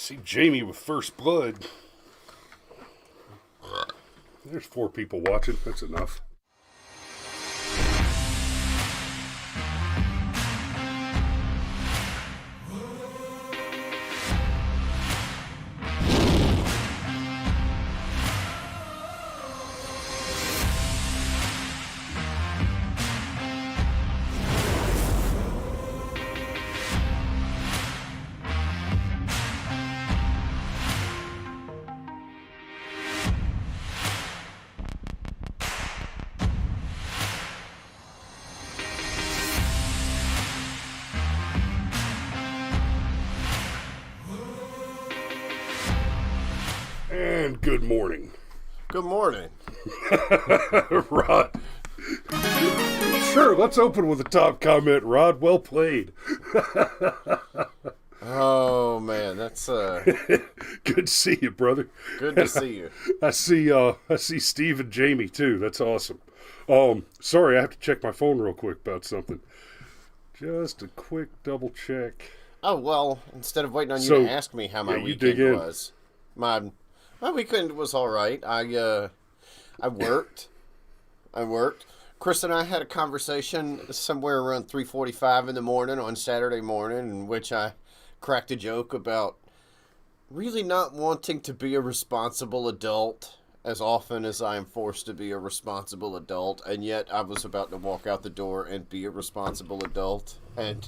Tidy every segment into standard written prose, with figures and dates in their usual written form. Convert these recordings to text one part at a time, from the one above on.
See Jamie with first blood. There's 4 people watching. That's enough. And good morning. Good morning. Rod. Sure, let's open with a top comment, Rod. Well played. Oh, man, that's Good to see you, brother. good to see you. I see Steve and Jamie too. That's awesome. Sorry, I have to check my phone real quick about something. Just a quick double check. Oh, well, instead of waiting on you So, to ask me how my you dig weekend in. was, my weekend was all right. I worked. Chris and I had a conversation somewhere around 3:45 in the morning on Saturday morning in which I cracked a joke about really not wanting to be a responsible adult as often as I am forced to be a responsible adult, and yet I was about to walk out the door and be a responsible adult. And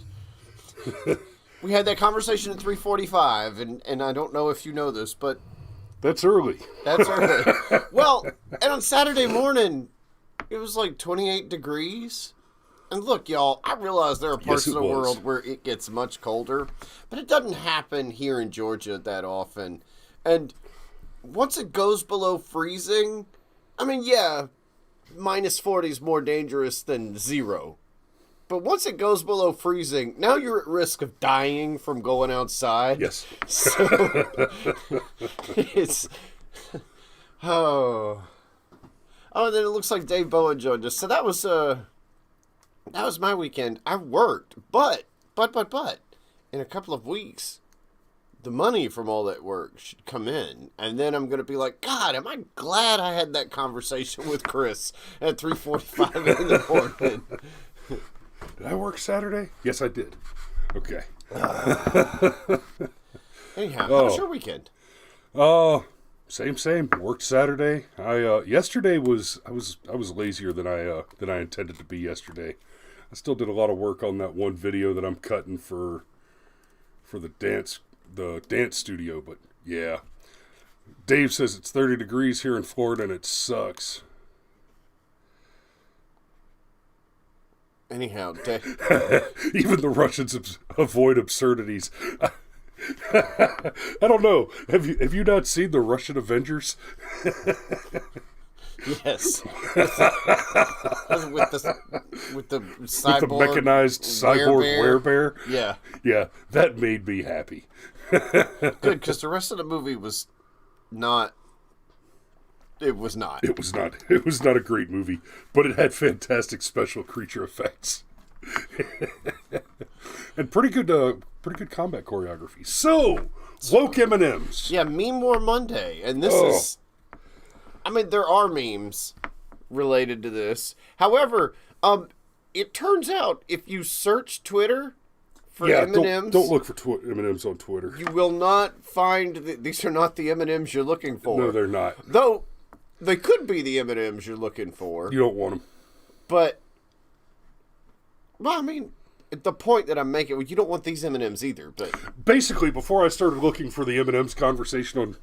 we had that conversation at 3:45, and I don't know if you know this, but That's early. that's early. Well, and on Saturday morning, it was like 28 degrees. And look, y'all, I realize there are parts Yes, of it the was. world where it gets much colder, but it doesn't happen here in Georgia that often. And once it goes below freezing, I mean, yeah, minus 40 is more dangerous than 0. But once it goes below freezing, now you're at risk of dying from going outside. Yes. So it's oh, and then it looks like Dave Bowen joined us. So that was my weekend. I worked, but in a couple of weeks, the money from all that work should come in, and then I'm gonna be like, God, am I glad I had that conversation with Chris at 3:45 in the morning. Did I work Saturday? Yes, I did. Okay. Anyhow, how was your weekend? Same. Worked Saturday. Yesterday was I was lazier than I intended to be yesterday. I still did a lot of work on that one video that I'm cutting for the dance studio, but yeah. Dave says it's 30 degrees here in Florida and it sucks. Anyhow, Even the Russians avoid absurdities. I don't know. Have you not seen the Russian Avengers? yes, with the cyborg, With the mechanized cyborg werebear? Yeah, Yeah, that made me happy. good, because the rest of the movie was not. It was not. It was not a great movie, but it had fantastic special creature effects. And pretty good combat choreography. So, woke M&Ms. Yeah, Meme War Monday, and this is. I mean, there are memes related to this. However, it turns out if you search Twitter for M&Ms, don't look for M&Ms on Twitter. you will not find these are not the M&Ms you're looking for. No, they're not. Though they could be the M&Ms you're looking for. You don't want them. But, well, I mean, the point that I'm making, you don't want these M&Ms either. But Basically, before I started looking for the M&Ms conversation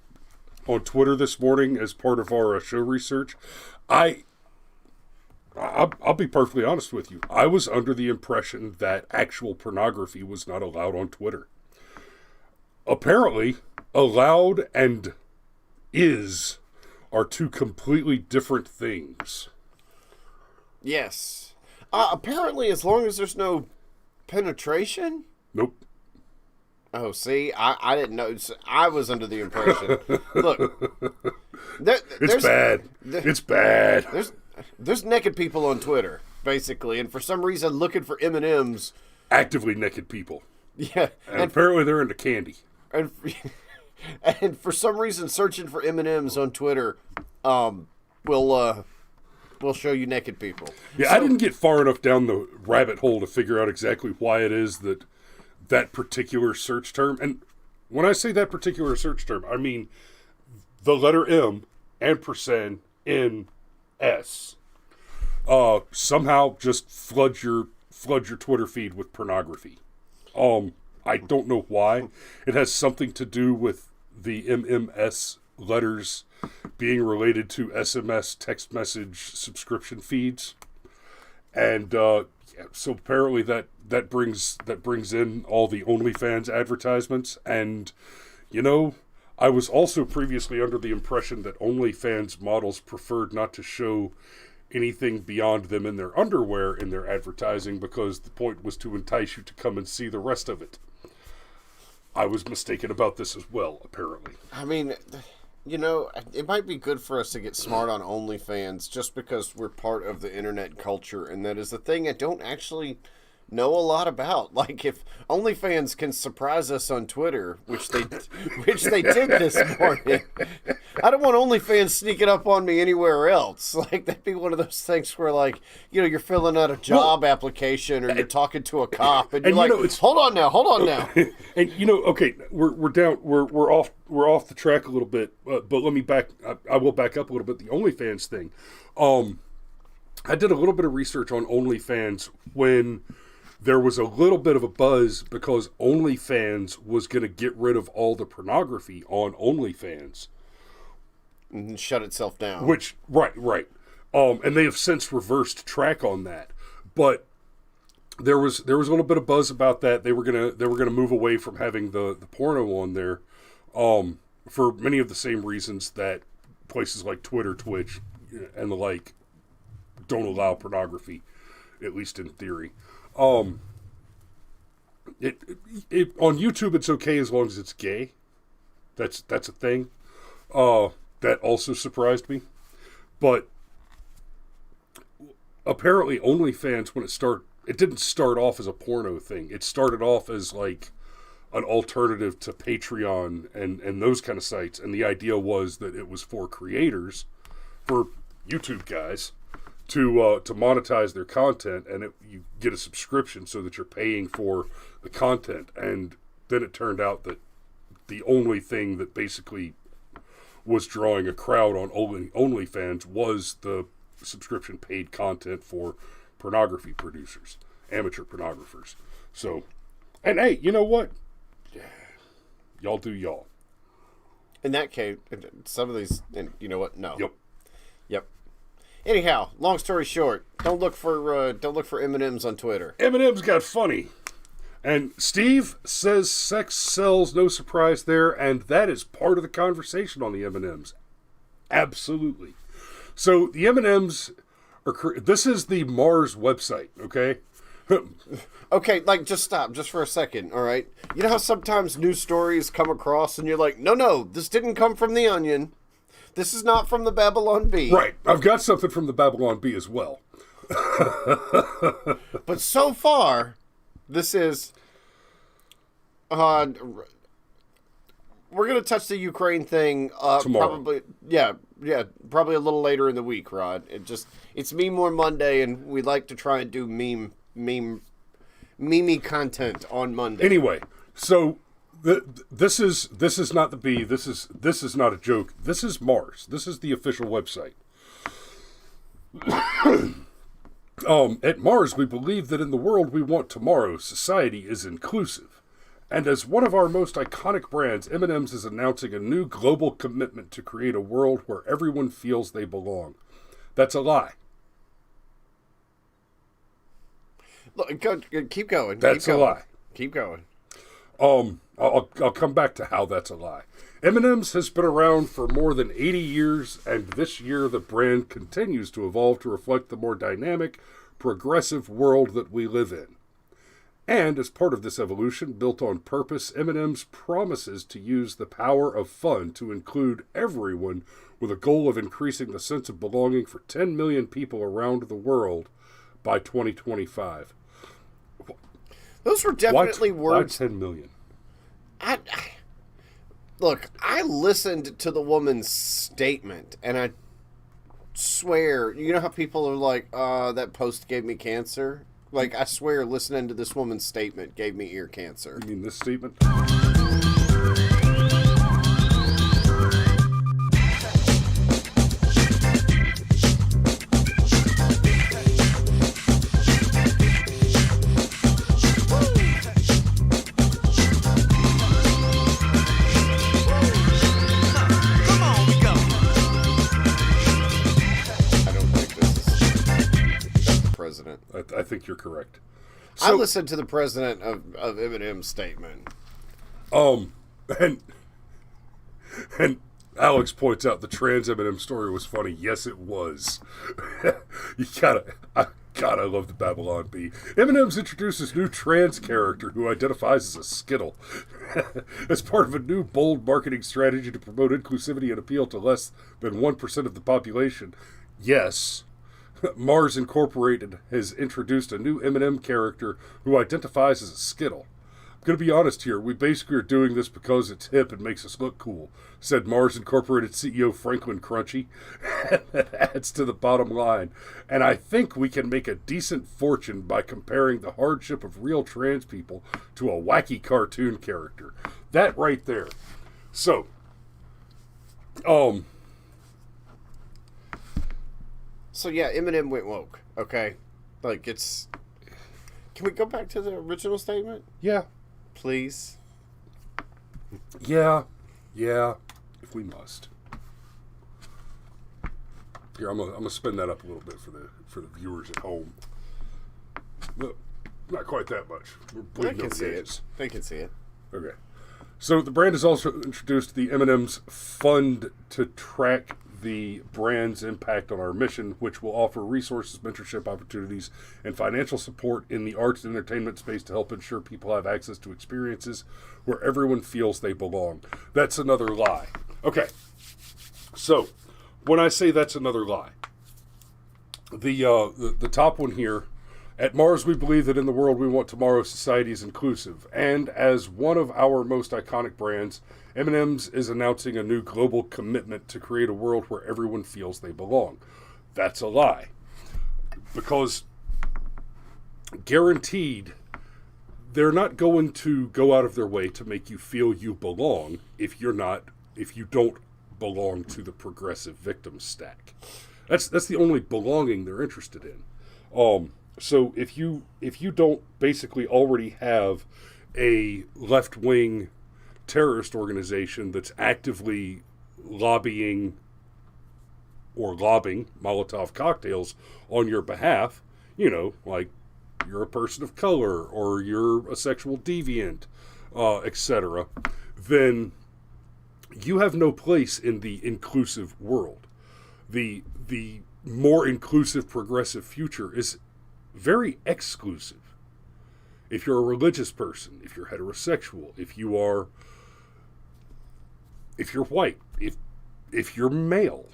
on Twitter this morning as part of our show research, I'll be perfectly honest with you. I was under the impression that actual pornography was not allowed on Twitter. Apparently, allowed and are 2 completely different things. yes, apparently, as long as there's no penetration. Nope. Oh, see, I didn't know. I was under the impression. Look, It's bad. It's bad. There's naked people on Twitter, basically, and for some reason looking for M&Ms. Actively naked people. Yeah, And apparently they're into candy. and And for some reason, searching for M&Ms on Twitter will show you naked people. Yeah, I didn't get far enough down the rabbit hole to figure out exactly why it is that particular search term, and when I say that particular search term, I mean the letter M ampersand NS. Somehow just flood your Twitter feed with pornography. I don't know why. It has something to do with the MMs letters being related to SMS text message subscription feeds, and so apparently that brings in all the OnlyFans advertisements. And I was also previously under the impression that OnlyFans models preferred not to show anything beyond them in their underwear in their advertising, because the point was to entice you to come and see the rest of it. I was mistaken about this as well, apparently. I mean, it might be good for us to get smart on OnlyFans just because we're part of the internet culture, and that is the thing I don't actually know a lot about. Like, if OnlyFans can surprise us on Twitter, which they did this morning, I don't want OnlyFans sneaking up on me anywhere else. Like, that'd be one of those things where, like, you're filling out a job application, or you're talking to a cop, and you're like, hold on now. And okay, we're off the track a little bit, but let me I will back up a little bit. The OnlyFans thing. I did a little bit of research on OnlyFans when there was a little bit of a buzz because OnlyFans was going to get rid of all the pornography on OnlyFans. And shut itself down. Which, right. And they have since reversed track on that. But there was a little bit of buzz about that. They were gonna move away from having the porno on there, for many of the same reasons that places like Twitter, Twitch, and the like don't allow pornography, at least in theory. On YouTube it's okay as long as it's gay. That's a thing. That also surprised me. But apparently OnlyFans, when it didn't start off as a porno thing. It started off as like an alternative to Patreon and those kind of sites. And the idea was that it was for creators, for YouTube guys, to monetize their content, and you get a subscription so that you're paying for the content. And then it turned out that the only thing that basically was drawing a crowd on OnlyFans was the subscription paid content for pornography producers, amateur pornographers. So, and hey, you know what? Y'all do y'all. In that case, some of these, and you know what? No. Yep. Anyhow, long story short, don't look for M&Ms on Twitter. M&Ms got funny. And Steve says sex sells, no surprise there, and that is part of the conversation on the M&Ms. Absolutely. So the M&Ms this is the Mars website, okay? Okay, like, just stop, just for a second, all right? You know how sometimes news stories come across and you're like, no, this didn't come from The Onion. This is not from the Babylon Bee. Right. I've got something from the Babylon Bee as well. But so far, this is... we're going to touch the Ukraine thing tomorrow. Probably, probably a little later in the week, Rod. It's Meme More Monday, and we like to try and do meme content on Monday. Anyway, so this is not the Bee. This is not a joke. This is Mars. This is the official website. At Mars, we believe that in the world we want tomorrow, society is inclusive. And as one of our most iconic brands, M&Ms is announcing a new global commitment to create a world where everyone feels they belong. That's a lie. Look, keep going. That's a lie. Keep going. I'll come back to how that's a lie. M&M's has been around for more than 80 years, and this year the brand continues to evolve to reflect the more dynamic, progressive world that we live in. And as part of this evolution, built on purpose, M&M's promises to use the power of fun to include everyone, with a goal of increasing the sense of belonging for 10 million people around the world by 2025. Those were definitely words. Why 10 million? Look, I listened to the woman's statement, and I swear, you know how people are like, that post gave me cancer? Like, I swear, listening to this woman's statement gave me ear cancer. You mean this statement? I think you're correct. So, I listened to the president of M&M's statement. And Alex points out the trans M&M story was funny. Yes, it was. I love the Babylon Bee. M&M's introduces new trans character who identifies as a Skittle. As part of a new bold marketing strategy to promote inclusivity and appeal to less than 1% of the population. Yes. Mars Incorporated has introduced a new M&M character who identifies as a Skittle. I'm going to be honest here, we basically are doing this because it's hip and makes us look cool, said Mars Incorporated CEO Franklin Crunchy. That adds to the bottom line. And I think we can make a decent fortune by comparing the hardship of real trans people to a wacky cartoon character. That right there. So, So yeah, M&M went woke. Okay, like it's. Can we go back to the original statement? Yeah, please. Yeah, if we must. Here, I'm gonna spin that up a little bit for the viewers at home. No, not quite that much. They can see it. They can see it. Okay. So the brand has also introduced the M&M's Fund to track the brand's impact on our mission, which will offer resources, mentorship opportunities, and financial support in the arts and entertainment space to help ensure people have access to experiences where everyone feels they belong. That's another lie. Okay. So, when I say that's another lie, the top one here, at Mars, we believe that in the world we want tomorrow's society is inclusive. And as one of our most iconic brands, M&M's is announcing a new global commitment to create a world where everyone feels they belong. That's a lie. Because guaranteed, they're not going to go out of their way to make you feel you belong if you don't belong to the progressive victim stack. That's the only belonging they're interested in. So if you don't basically already have a left-wing terrorist organization that's actively lobbying or lobbing Molotov cocktails on your behalf, like you're a person of color or you're a sexual deviant, etc., then you have no place in the inclusive world. The more inclusive progressive future is very exclusive. If you're a religious person, if you're heterosexual, if you're white, if you're male,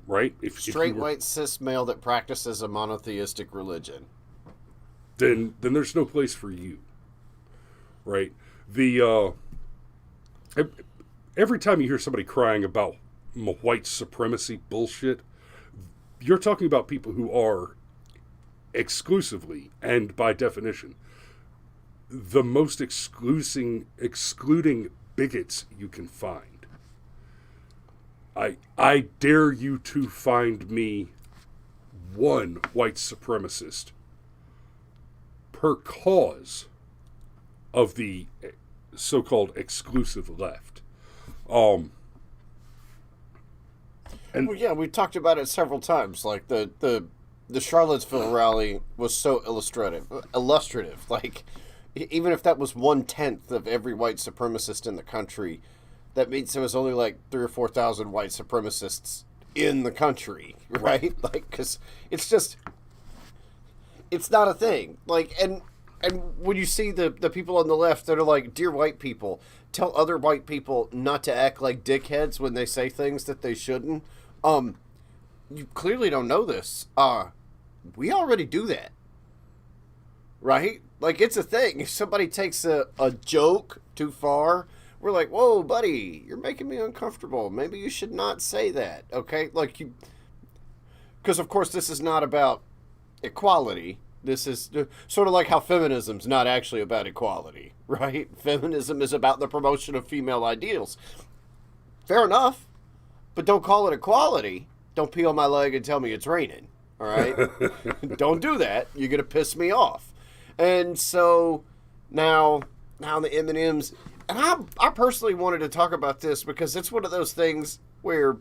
right? Straight white cis male that practices a monotheistic religion, then there's no place for you, right? Every time you hear somebody crying about white supremacy bullshit, you're talking about people who are exclusively, and by definition, the most excluding bigots you can find. I dare you to find me one white supremacist per cause of the so-called exclusive left. Well, yeah, we've talked about it several times. Like the Charlottesville rally was so illustrative. Like, even if that was 1/10 of every white supremacist in the country, that means there was only like 3,000 or 4,000 white supremacists in the country, right? Like, because it's not a thing. Like, and when you see the people on the left that are like, dear white people, tell other white people not to act like dickheads when they say things that they shouldn't. You clearly don't know this. We already do that. Right? Like, it's a thing. If somebody takes a joke too far, we're like, whoa, buddy, you're making me uncomfortable. Maybe you should not say that, okay? Like, because of course this is not about equality. This is sort of like how feminism's not actually about equality, right? Feminism is about the promotion of female ideals. Fair enough, but don't call it equality. Don't pee on my leg and tell me it's raining, all right? Don't do that. You're going to piss me off. And so now the M&Ms, and I personally wanted to talk about this because it's one of those things where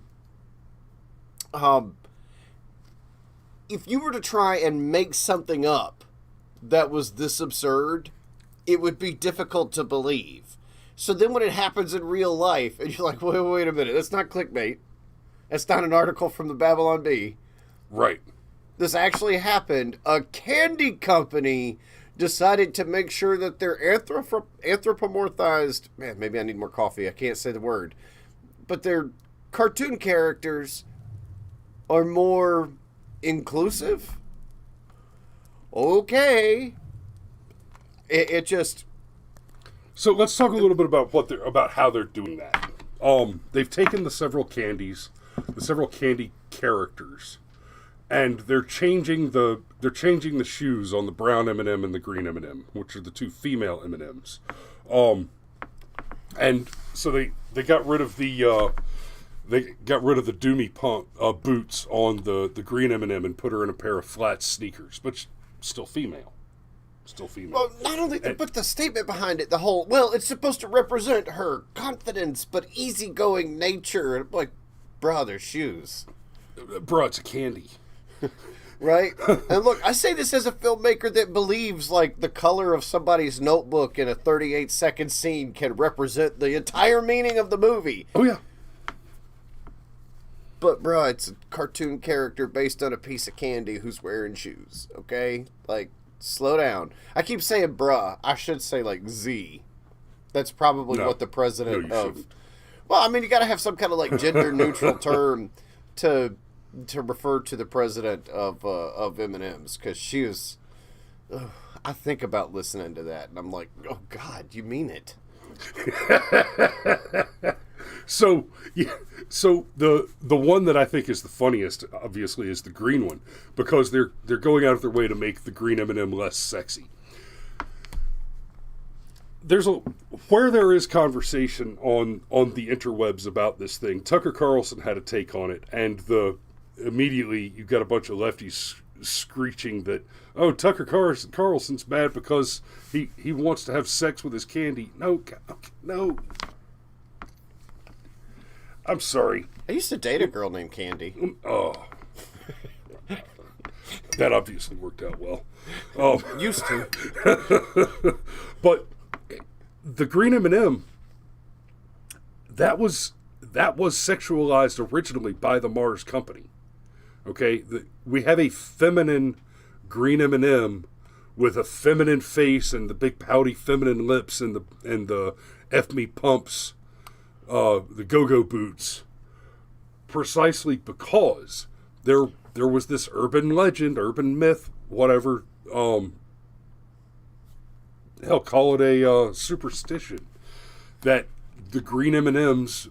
if you were to try and make something up that was this absurd, it would be difficult to believe. So then when it happens in real life, and you're like, wait a minute, that's not clickbait. That's not an article from the Babylon Bee. Right. This actually happened. A candy company decided to make sure that their anthropomorphized... Man, maybe I need more coffee. I can't say the word. But their cartoon characters are more inclusive. Okay. It just... So let's talk a little bit about how they're doing that. They've taken the several candy characters, and they're changing the shoes on the brown M&M and the green M&M, which are the two female M&Ms. And so they got rid of the Doomy pump boots on the green M&M and put her in a pair of flat sneakers, but still female. Well, not only but the statement behind it, the whole, well, it's supposed to represent her confidence but easygoing nature. Like, bruh, they're shoes. Bruh, it's a candy. Right? And look, I say this as a filmmaker that believes, like, the color of somebody's notebook in a 38-second scene can represent the entire meaning of the movie. Oh, yeah. But, bruh, it's a cartoon character based on a piece of candy who's wearing shoes, okay? Like, slow down. I keep saying bruh. I should say, like, Z. That's probably what the president of... Shouldn't. Well, I mean, you got to have some kind of, like, gender-neutral term to refer to the president of M&Ms, because she was... I think about listening to that, and I'm like, oh, God, you mean it. So the one that I think is the funniest, obviously, is the green one, because they're going out of their way to make the green M&M less sexy. Where there is conversation on the interwebs about this thing, Tucker Carlson had a take on it, and immediately you've got a bunch of lefties screeching that, oh, Tucker Carlson's mad because he wants to have sex with his candy. No. I'm sorry. I used to date a girl named Candy. Oh. That obviously worked out well. Used to. But the green M&M, that was sexualized originally by the Mars company. Okay? We have a feminine green M&M with a feminine face and the big pouty feminine lips and the F me pumps, the go-go boots, precisely because there was this urban legend, urban myth, whatever, hell, call it a superstition, that the green M&Ms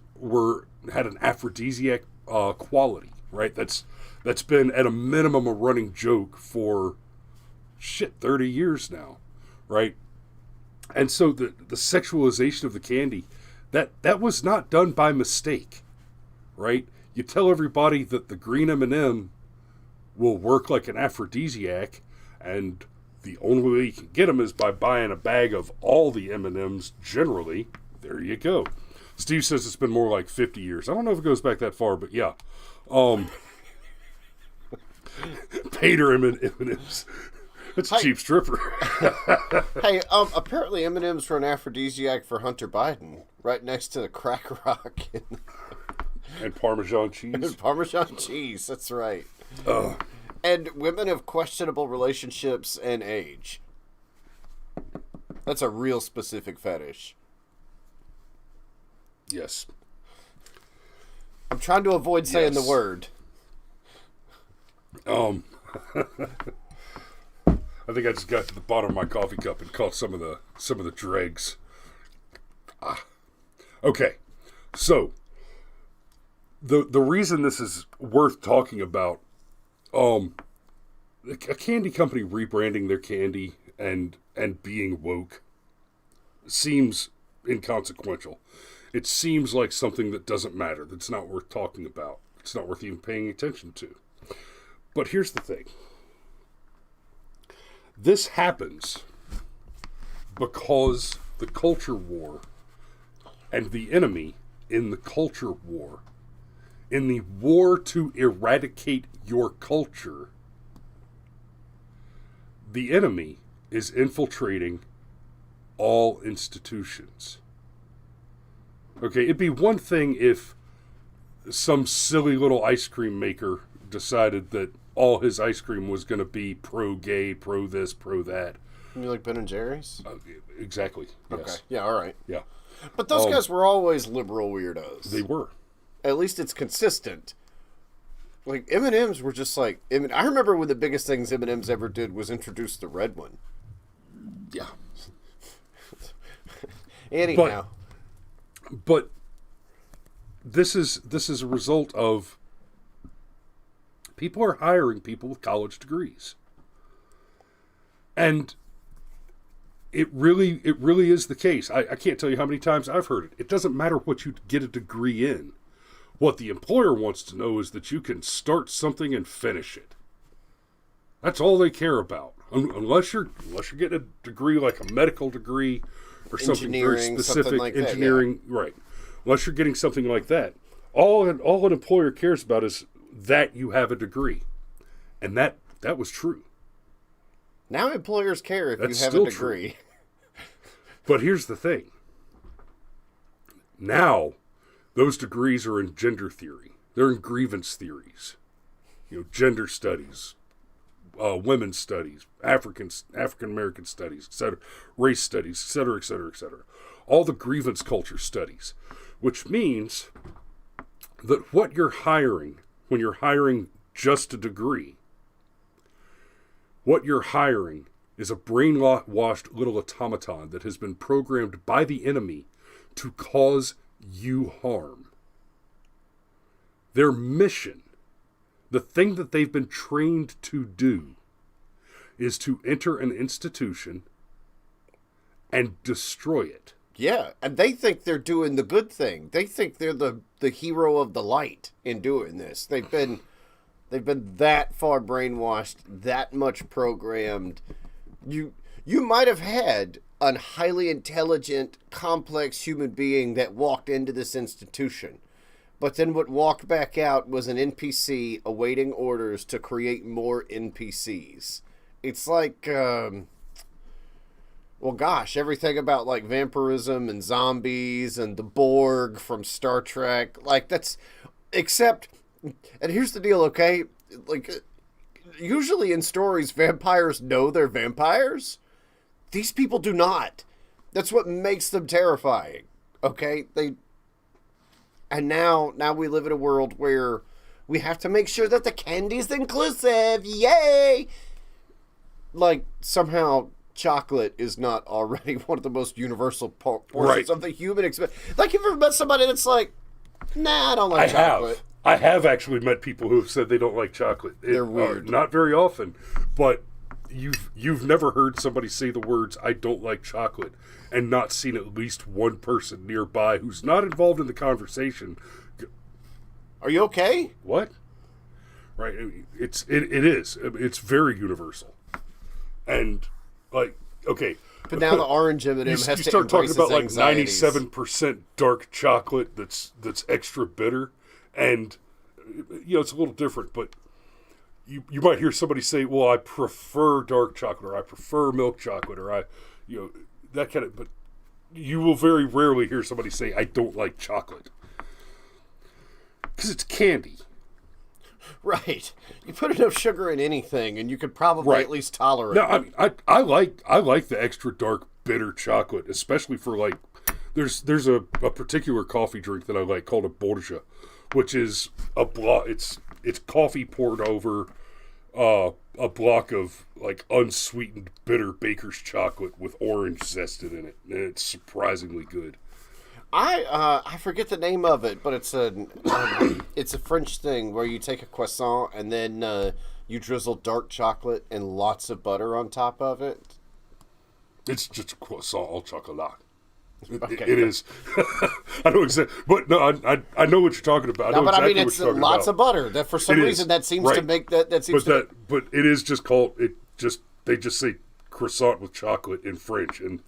had an aphrodisiac quality, right? That's been at a minimum a running joke for 30 years now, right? And so the sexualization of the candy, that was not done by mistake, right? You tell everybody that the green M&M will work like an aphrodisiac, and the only way you can get them is by buying a bag of all the M&Ms generally. There you go. Steve says it's been more like 50 years. I don't know if it goes back that far, but yeah. Pater M&Ms. That's a cheap stripper. Hey, apparently M&Ms were an aphrodisiac for Hunter Biden, right next to the crack rock. And Parmesan cheese. Parmesan cheese, that's right. And women of questionable relationships and age. That's a real specific fetish. Yes. I'm trying to avoid saying the word. I think I just got to the bottom of my coffee cup and caught some of the dregs. Okay, so the reason this is worth talking about, a candy company rebranding their candy and being woke seems inconsequential. It seems like something that doesn't matter, that's not worth talking about. It's not worth even paying attention to. But here's the thing. This happens because the culture war and the enemy in the culture war, in the war to eradicate your culture, the enemy is infiltrating all institutions. Okay, it'd be one thing if some silly little ice cream maker decided that all his ice cream was going to be pro-gay, pro-this, pro-that. You like Ben and Jerry's? Exactly. Yes. Okay. Yeah, all right. Yeah. But those guys were always liberal weirdos. They were. At least it's consistent. Like, M&Ms were just like... I remember when the biggest things M&Ms ever did was introduce the red one. Yeah. Anyhow. But this is a result of people are hiring people with college degrees. And it really is the case. I can't tell you how many times I've heard it. It doesn't matter what you get a degree in. What the employer wants to know is that you can start something and finish it. That's all they care about. Unless you're getting a degree like a medical degree or something very specific, something like engineering, that, yeah. Right? Unless you're getting something like that, all an employer cares about is that you have a degree, and that was true. Now employers care if That's you have still a degree. True. But here's the thing. Now, those degrees are in gender theory. They're in grievance theories. Gender studies, women's studies, African American studies, etc., race studies, etc., etc., etc. All the grievance culture studies, which means that what you're hiring when you're hiring just a degree, what you're hiring is a brainwashed little automaton that has been programmed by the enemy to cause you harm. Their mission, the thing that they've been trained to do, is to enter an institution and destroy it. Yeah, and they think they're doing the good thing. They think they're the hero of the light in doing this. They've been that far brainwashed, that much programmed. You might have had a highly intelligent, complex human being that walked into this institution, but then what walked back out was an NPC awaiting orders to create more NPCs. It's like, well, gosh, everything about like vampirism and zombies and the Borg from Star Trek, like that's, except, and here's the deal, okay? Like, usually in stories, vampires know they're vampires. These people do not. That's what makes them terrifying. Okay? And now we live in a world where we have to make sure that the candy's inclusive. Yay! Like, somehow chocolate is not already one of the most universal portions of the human experience. Like, you've ever met somebody that's like, nah, I don't like chocolate. I have actually met people who have said they don't like chocolate. They're weird. Not very often, but you've never heard somebody say the words, I don't like chocolate, and not seen at least one person nearby who's not involved in the conversation. Are you okay? What? Right. It is. It's very universal. And, like, okay. But now the orange M&M has to start talking about like anxieties. 97% dark chocolate that's extra bitter. And, it's a little different, but you might hear somebody say, well, I prefer dark chocolate, or I prefer milk chocolate, or that kind of, but you will very rarely hear somebody say, I don't like chocolate. Because it's candy. Right. You put enough sugar in anything, and you could probably at least tolerate it. No, I like the extra dark, bitter chocolate, especially for, like, there's a particular coffee drink that I like called a borgia, which is a block. It's coffee poured over a block of like unsweetened bitter baker's chocolate with orange zested in it, and it's surprisingly good. I forget the name of it, but it's a French thing where you take a croissant and then you drizzle dark chocolate and lots of butter on top of it. It's just a croissant au chocolat. Okay. It is. I know exactly, but no, I know what you're talking about. No, but I mean, it's lots of butter. That for some reason that seems to make that seems. But it is just called they just say croissant with chocolate in French, and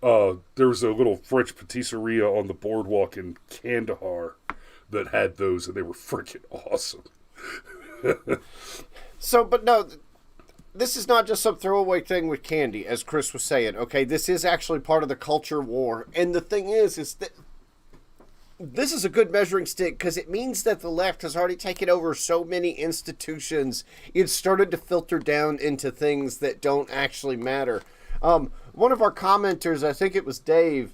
there was a little French patisserie on the boardwalk in Kandahar that had those, and they were freaking awesome. So, but no. This is not just some throwaway thing with candy, as Chris was saying. Okay, this is actually part of the culture war. And the thing is that this is a good measuring stick because it means that the left has already taken over so many institutions. It's started to filter down into things that don't actually matter. One of our commenters, I think it was Dave,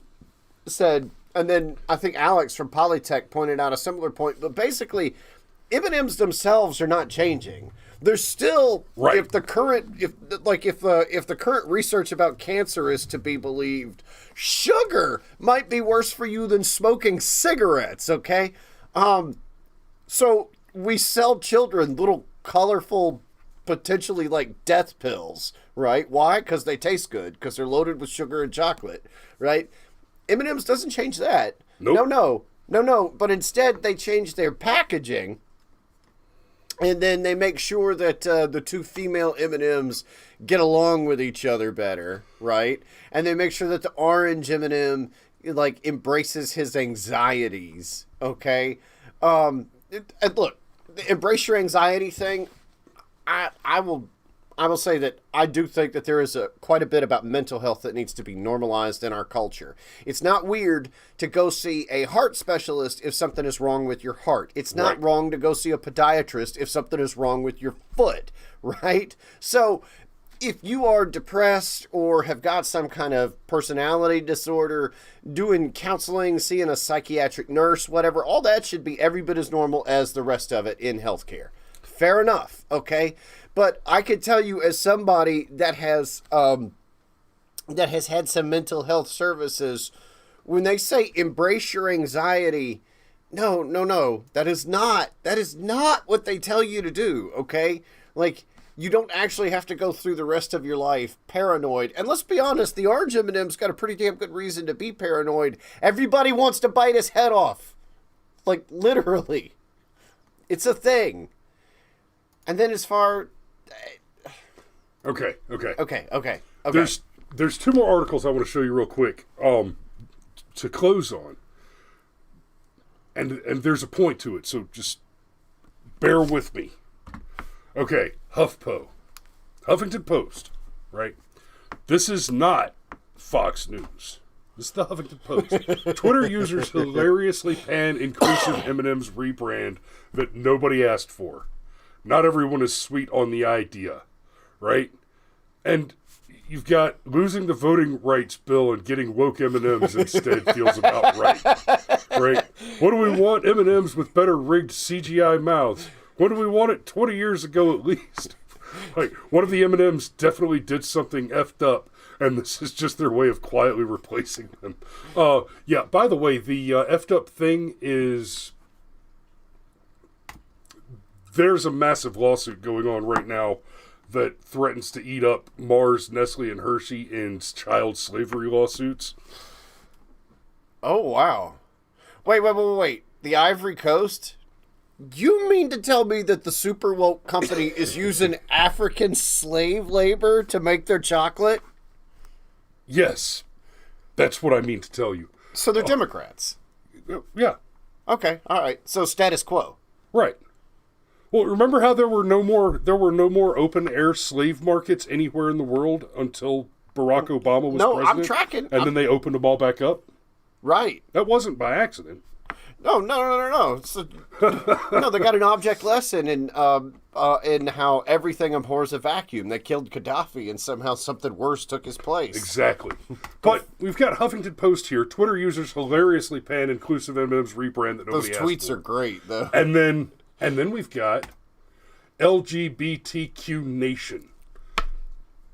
said, and then I think Alex from Polytech pointed out a similar point, but basically, M&Ms themselves are not changing. There's still, if the current research about cancer is to be believed, sugar might be worse for you than smoking cigarettes. Okay, so we sell children little colorful, potentially like death pills, right? Why? Because they taste good. Because they're loaded with sugar and chocolate, right? M&Ms doesn't change that. Nope. No. But instead, they change their packaging. And then they make sure that the two female M&Ms get along with each other better, right? And they make sure that the orange M&M like embraces his anxieties. Okay, and look, the embrace your anxiety thing. I will say that I do think that there is quite a bit about mental health that needs to be normalized in our culture. It's not weird to go see a heart specialist if something is wrong with your heart. It's not wrong to go see a podiatrist if something is wrong with your foot, right? So if you are depressed or have got some kind of personality disorder, doing counseling, seeing a psychiatric nurse, whatever, all that should be every bit as normal as the rest of it in healthcare. Fair enough, okay? But I could tell you, as somebody that has had some mental health services, when they say embrace your anxiety, no, that is not what they tell you to do. Okay, like you don't actually have to go through the rest of your life paranoid. And let's be honest, the orange M&M's got a pretty damn good reason to be paranoid. Everybody wants to bite his head off, like literally, it's a thing. And then as far Okay. There's two more articles I want to show you real quick to close on. And there's a point to it, so just bear with me. Okay, Huffington Post, right? This is not Fox News. This is the Huffington Post. Twitter users hilariously pan inclusive M&Ms rebrand that nobody asked for. Not everyone is sweet on the idea, right? And you've got losing the voting rights bill and getting woke M&Ms instead feels about right, right? What do we want? M&Ms with better rigged CGI mouths. When do we want it? 20 years ago at least. Like, one of the M&Ms definitely did something effed up, and this is just their way of quietly replacing them. Yeah, by the way, the effed up thing is... There's a massive lawsuit going on right now that threatens to eat up Mars, Nestle, and Hershey in child slavery lawsuits. Oh, wow. Wait. The Ivory Coast? You mean to tell me that the super woke company is using African slave labor to make their chocolate? Yes. That's what I mean to tell you. So they're Democrats? Yeah. Okay, all right. So status quo. Right. Well, remember how there were no more open air slave markets anywhere in the world until Barack Obama was president? I'm tracking. And then they opened them all back up? Right. That wasn't by accident. No. No, they got an object lesson in how everything abhors a vacuum. They killed Gaddafi and somehow something worse took his place. Exactly. But we've got Huffington Post here. Twitter users hilariously pan inclusive M&Ms rebrand that nobody asked for. Those tweets are great, though. And then we've got LGBTQ Nation.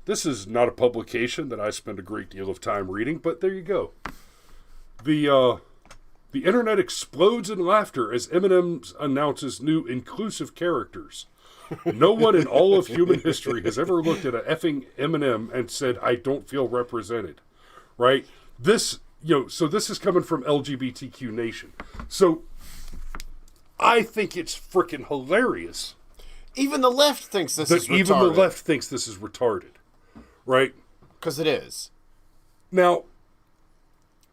This is not a publication that I spend a great deal of time reading, but there you go. The internet explodes in laughter as M&M's announces new inclusive characters. No one in all of human history has ever looked at a effing M&M and said, I don't feel represented. Right? This, so this is coming from LGBTQ Nation. So I think it's freaking hilarious. Even the left thinks this is retarded. Even the left thinks this is retarded. Right? Because it is. Now,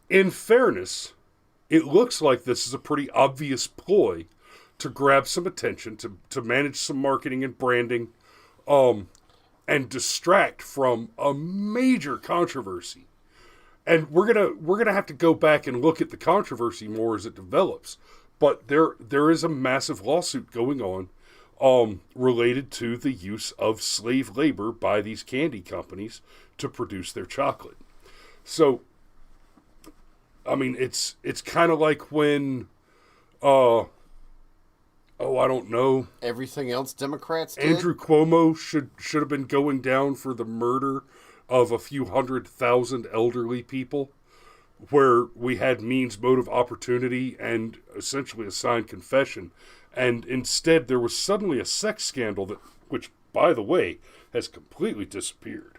in fairness, it looks like this is a pretty obvious ploy to grab some attention, to manage some marketing and branding, and distract from a major controversy. And we're gonna have to go back and look at the controversy more as it develops. But there is a massive lawsuit going on related to the use of slave labor by these candy companies to produce their chocolate. So, I mean, it's kind of like when, I don't know. Everything else Democrats did? Andrew Cuomo should have been going down for the murder of a few 100,000 elderly people, where we had means, motive, opportunity, and essentially a signed confession. And instead, there was suddenly a sex scandal which, by the way, has completely disappeared.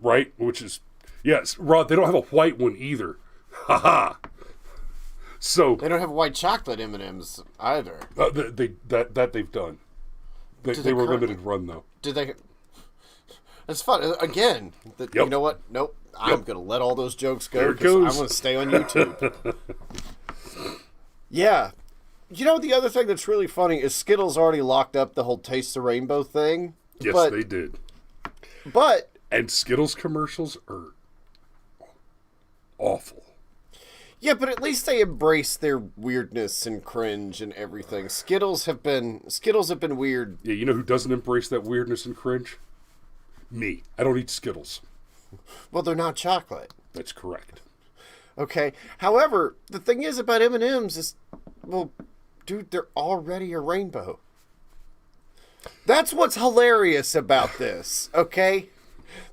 Right? Which is, yes, Rod, they don't have a white one either. Haha. So they don't have white chocolate M&Ms either. They've done. They were limited run though. Did they? It's fun. Again, you know what? Nope. I'm going to let all those jokes go because I want to stay on YouTube. Yeah. You know, the other thing that's really funny is Skittles already locked up the whole Taste the Rainbow thing. Yes, they did. And Skittles commercials are awful. Yeah, but at least they embrace their weirdness and cringe and everything. Skittles have been weird. Yeah, you know who doesn't embrace that weirdness and cringe? Me. I don't eat Skittles. Well, they're not chocolate. That's correct. Okay. However, the thing is about M&Ms is, well, dude, they're already a rainbow. That's what's hilarious about this, okay?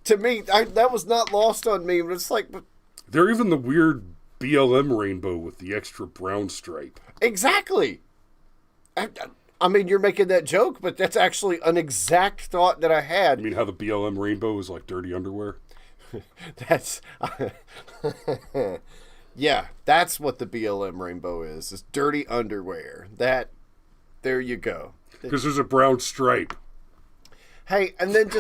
To me, that was not lost on me, but it's like... They're even the weird BLM rainbow with the extra brown stripe. Exactly. I mean, you're making that joke, but that's actually an exact thought that I had. You mean how the BLM rainbow is like dirty underwear? That's... yeah, that's what the BLM rainbow is. It's dirty underwear. There you go. Because there's a brown stripe. Hey, and then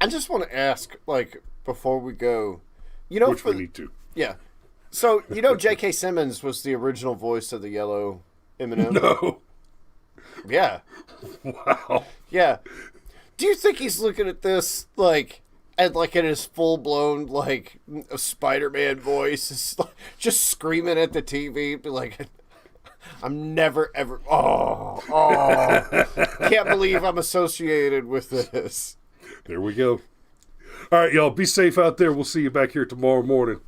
I just want to ask, like, before we go, you know... Which we need to. Yeah. So, you know J.K. Simmons was the original voice of the yellow M&M? No. Yeah. Wow. Yeah. Do you think he's looking at this, like, at his full-blown, like, Spider-Man voice, just screaming at the TV, be like... I'm never, ever... Can't believe I'm associated with this. There we go. All right, y'all. Be safe out there. We'll see you back here tomorrow morning.